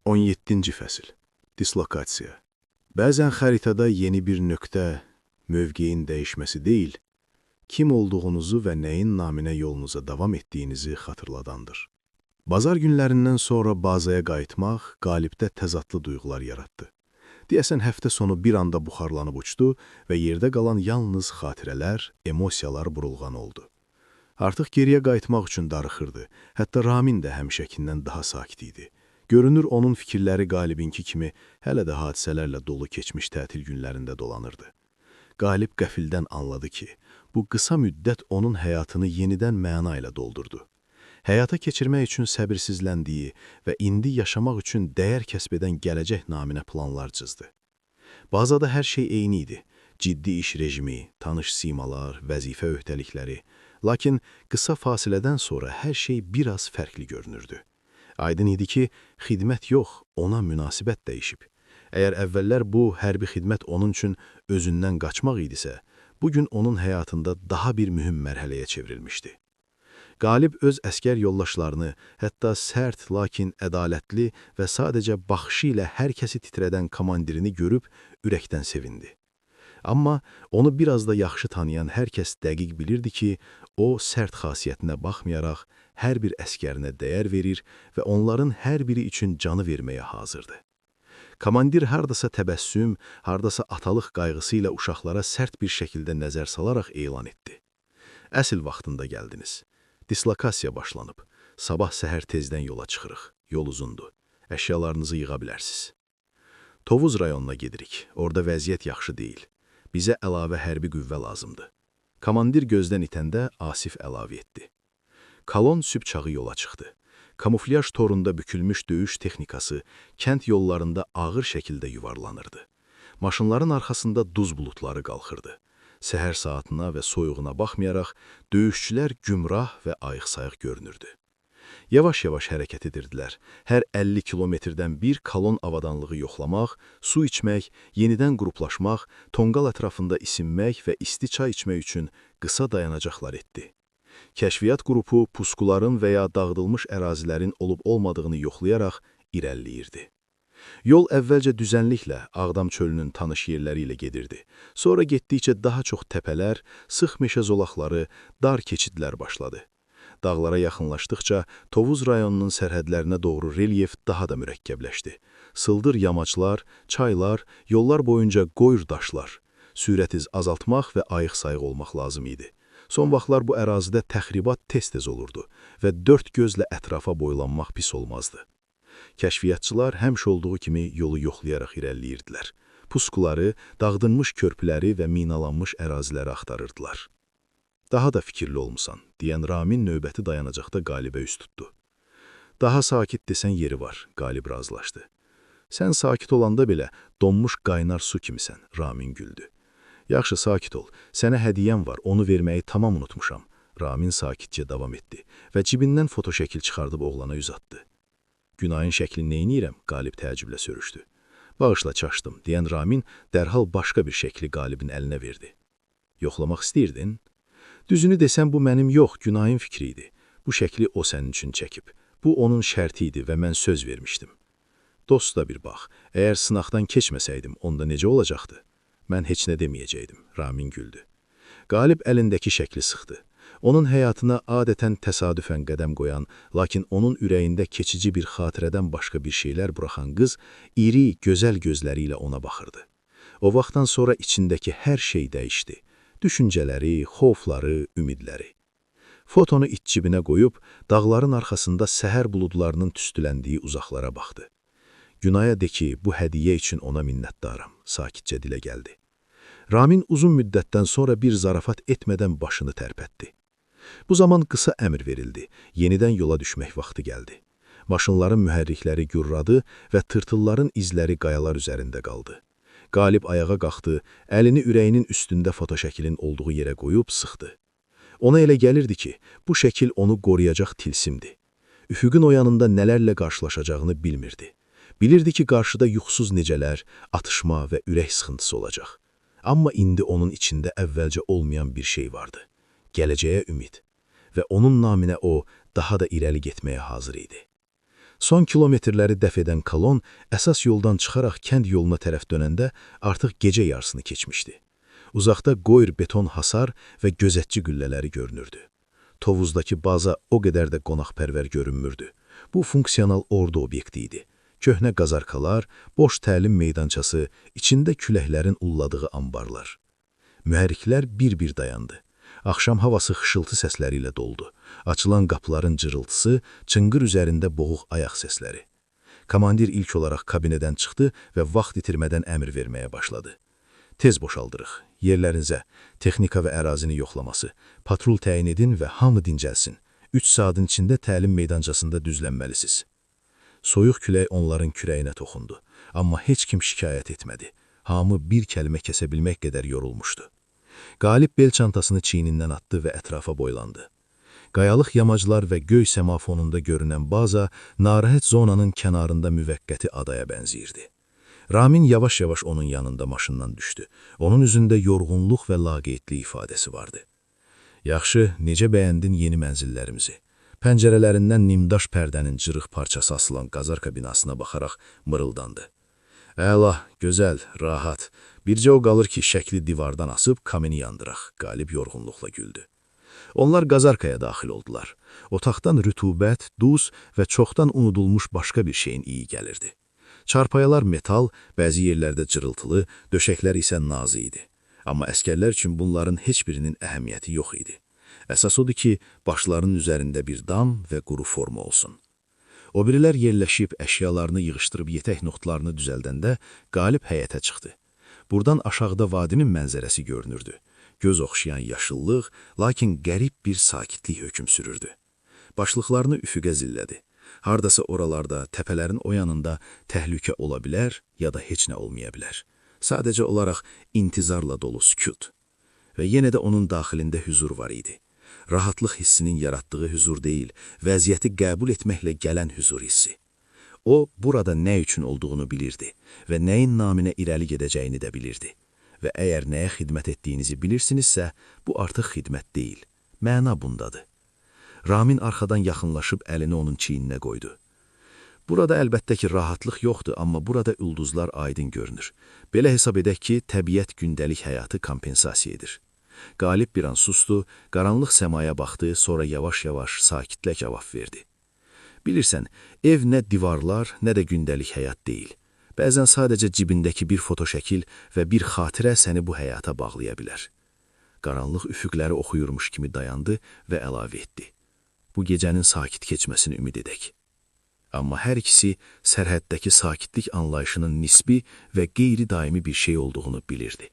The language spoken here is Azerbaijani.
17-ci fəsil. Dislokasiya. Bəzən xəritada yeni bir nöqtə, mövqeyin dəyişməsi deyil, kim olduğunuzu və nəyin naminə yolunuza davam etdiyinizi xatırladandır. Bazar günlərindən sonra bazaya qayıtmaq qalibdə təzadlı duyğular yaratdı. Deyəsən həftə sonu bir anda buxarlanıb uçdu və yerdə qalan yalnız xatirələr, emosiyalar burulğan oldu. Artıq geriyə qayıtmaq üçün darıxırdı, hətta Ramin də həmişəkindən daha sakit idi. Görünür, onun fikirləri qalibinki kimi hələ də hadisələrlə dolu keçmiş tətil günlərində dolanırdı. Qalib qəfildən anladı ki, bu qısa müddət onun həyatını yenidən məna ilə doldurdu. Həyata keçirmək üçün səbirsizləndiyi və indi yaşamaq üçün dəyər kəsb edən gələcək naminə planlar cızdı. Bazada hər şey eyni idi. Ciddi iş rejimi, tanış simalar, vəzifə öhdəlikləri. Lakin qısa fasilədən sonra hər şey biraz fərqli görünürdü. Aydın idi ki, xidmət yox, ona münasibət dəyişib. Əgər əvvəllər bu hərbi xidmət onun üçün özündən qaçmaq idisə, bugün onun həyatında daha bir mühüm mərhələyə çevrilmişdi. Qalib öz əskər yoldaşlarını, hətta sərt, lakin ədalətli və sadəcə baxışı ilə hər kəsi titrədən komandirini görüb ürəkdən sevindi. Amma onu biraz da yaxşı tanıyan hər kəs dəqiq bilirdi ki, o sərt xasiyyətinə baxmayaraq hər bir əskərinə dəyər verir və onların hər biri üçün canı verməyə hazırdı. Komandir hardasa təbəssüm, hardasa atalıq qayğısı ilə uşaqlara sərt bir şəkildə nəzər salaraq elan etdi. Əsl vaxtında gəldiniz. Dislokasiya başlanıb. Sabah səhər tezdən yola çıxırıq. Yol uzundur. Əşyalarınızı yığa bilərsiniz. Tovuz rayonuna gedirik. Orada vəziyyət yaxşı deyil. Bizə əlavə hərbi qüvvə lazımdır. Komandir gözdən itəndə Asif əlavə etdi. Kalon sübh çağı yola çıxdı. Kamuflyaj torunda bükülmüş döyüş texnikası kənd yollarında ağır şəkildə yuvarlanırdı. Maşınların arxasında duz bulutları qalxırdı. Səhər saatına və soyuğuna baxmayaraq, döyüşçülər gümrah və ayıq-sayıq görünürdü. Yavaş-yavaş hərəkət edirdilər. Hər 50 kilometrdən bir kalon avadanlığı yoxlamaq, su içmək, yenidən qruplaşmaq, tonqal ətrafında isinmək və isti çay içmək üçün qısa dayanacaqlar etdi. Kəşfiyyat qrupu puskuların və ya dağıdılmış ərazilərin olub-olmadığını yoxlayaraq irəliləyirdi. Yol əvvəlcə düzənliklə Ağdam çölünün tanış yerləri ilə gedirdi. Sonra getdikcə daha çox təpələr, sıx meşə zolaqları, dar keçidlər başladı. Dağlara yaxınlaşdıqca Tovuz rayonunun sərhədlərinə doğru relyef daha da mürəkkəbləşdi. Sıldır yamaclar, çaylar, yollar boyunca qoyur daşlar. Sürəti azaltmaq və ayıq-sayıq olmaq lazım idi. Son vaxtlar bu ərazidə təxribat tez-tez olurdu və dörd gözlə ətrafa boylanmaq pis olmazdı. Kəşfiyyatçılar həmişə olduğu kimi yolu yoxlayaraq irəliləyirdilər. Puskuları, dağıdılmış körpüləri və minalanmış əraziləri axtarırdılar. Daha da fikirli olmusan, deyən Ramin növbəti dayanacaqda Qalibə üst tutdu. Daha sakit desən yeri var, Qalib razılaşdı. Sən sakit olanda belə donmuş qaynar su kimisən, Ramin güldü. Yaxşı, sakit ol, sənə hədiyyəm var, onu verməyi tamam unutmuşam. Ramin sakitcə davam etdi və cibindən fotoşəkil çıxardıb oğlana üz atdı. Günayın şəklini neyniyirəm? Qalib təəccüblə soruşdu. Bağışla çaşdım, deyən Ramin dərhal başqa bir şəkli Qalibin əlinə verdi. Yoxlamaq istəyirdin? Düzünü desəm, bu mənim yox, Günayın fikri idi. Bu şəkli o sənin üçün çəkib. Bu onun şərti idi və mən söz vermişdim. Dost da bir bax, əgər sınaqdan keçməsəydim, onda necə olacaqdı? Mən heç nə deməyəcəkdim, Ramin güldü. Qalib əlindəki şəkli sıxdı. Onun həyatına adətən təsadüfən qədəm qoyan, lakin onun ürəyində keçici bir xatirədən başqa bir şeylər buraxan qız, iri, gözəl gözləri ilə ona baxırdı. O vaxtdan sonra içindəki hər şey dəyişdi. Düşüncələri, xofları, ümidləri. Fotonu iç cibinə qoyub, dağların arxasında səhər buludlarının tüstüləndiyi uzaqlara baxdı. Günaya de ki, bu hədiyyə üçün ona minnətdaram, sakitcə dilə gəldi. Ramin uzun müddətdən sonra bir zarafat etmədən başını tərpətdi. Bu zaman qısa əmr verildi, yenidən yola düşmək vaxtı gəldi. Maşınların mühərrikləri gürradı və tırtılların izləri qayalar üzərində qaldı. Qalib ayağa qalxdı, əlini ürəyinin üstündə fotoşəkilin olduğu yerə qoyub sıxdı. Ona elə gəlirdi ki, bu şəkil onu qoruyacaq tilsimdi. Üfüqün o yanında nələrlə qarşılaşacağını bilmirdi. Bilirdi ki, qarşıda yuxusuz necələr, atışma və ürək sıxıntısı olacaq. Amma indi onun içində əvvəlcə olmayan bir şey vardı. Gələcəyə ümid və onun naminə o daha da irəli getməyə hazır idi. Son kilometrləri dəf edən kolon əsas yoldan çıxaraq kənd yoluna tərəf dönəndə artıq gecə yarısını keçmişdi. Uzaqda qoyur beton hasar və gözətçi qüllələri görünürdü. Tovuzdakı baza o qədər də qonaqpərvər görünmürdü. Bu funksional ordu obyekti idi. Köhnə qazarkalar, boş təlim meydançası, içində küləklərin ulladığı ambarlar. Mühərriklər bir-bir dayandı. Axşam havası xışıltı səsləri ilə doldu. Açılan qapıların cırıltısı, çınqır üzərində boğuq ayaq səsləri. Komandir ilk olaraq kabinədən çıxdı və vaxt itirmədən əmr verməyə başladı. Tez boşaldırıq, yerlərinizə, texnika və ərazini yoxlaması, patrul təyin edin və hamı dincəlsin. 3 saatın içində təlim meydancasında düzlənməlisiniz. Soyuq külək onların kürəyinə toxundu, amma heç kim şikayət etmədi. Hamı bir kəlmə kəsə bilmək qədər yorulmuşdu. Qalib bel çantasını çiynindən atdı və ətrafa boylandı. Qayalıq yamaclar və göy səma fonunda görünən baza, narahat zonanın kənarında müvəqqəti adaya bənziyirdi. Ramin yavaş-yavaş onun yanında maşından düşdü. Onun üzündə yorğunluq və laqeydlik ifadəsi vardı. Yaxşı, necə bəyəndin yeni mənzillərimizi? Pəncərələrindən nimdaş pərdənin cırıq parçası asılan qazarka binasına baxaraq mırıldandı. Əla, gözəl, rahat. Bircə o qalır ki, şəkli divardan asıb kameni yandıraq. Qalib yorğunluqla güldü. Onlar qazarkaya daxil oldular. Otaqdan rütubət, duz və çoxdan unudulmuş başqa bir şeyin iyi gəlirdi. Çarpayalar metal, bəzi yerlərdə cırıltılı, döşəklər isə nazı idi. Amma əskərlər üçün bunların heç birinin əhəmiyyəti yox idi. Əsas odur ki, başlarının üzərində bir dam və quru forma olsun. O birilər yerləşib əşyalarını yığışdırıb yetək notlarını düzəldəndə Qalib həyətə çıxdı. Buradan aşağıda vadinin mənzərəsi görünürdü. Göz oxşayan yaşıllıq, lakin qərib bir sakitlik hökm sürürdü. Başlıqlarını üfüqə zillədi. Hardasa oralarda, təpələrin o yanında təhlükə ola bilər ya da heç nə olmaya bilər. Sadəcə olaraq intizarla dolu sükut. Və yenə də onun daxilində hüzur var idi. Rahatlıq hissinin yaratdığı hüzur deyil, vəziyyəti qəbul etməklə gələn hüzur hissi. O, burada nə üçün olduğunu bilirdi və nəyin naminə irəli gedəcəyini də bilirdi. Və əgər nəyə xidmət etdiyinizi bilirsinizsə, bu artıq xidmət deyil. Məna bundadır. Ramin arxadan yaxınlaşıb əlini onun çiyninə qoydu. Burada əlbəttə ki, rahatlıq yoxdur, amma burada ulduzlar aydın görünür. Belə hesab edək ki, təbiət gündəlik həyatı kompensasiya edir. Qalib bir an sustu, qaranlıq səmaya baxdı, sonra yavaş-yavaş sakitlə cavab verdi. Bilirsən, ev nə divarlar, nə də gündəlik həyat deyil. Bəzən sadəcə cibindəki bir fotoşəkil və bir xatirə səni bu həyata bağlaya bilər. Qaranlıq üfüqləri oxuyurmuş kimi dayandı və əlavə etdi. Bu gecənin sakit keçməsini ümid edək. Amma hər ikisi sərhəddəki sakitlik anlayışının nisbi və qeyri-daimi bir şey olduğunu bilirdi.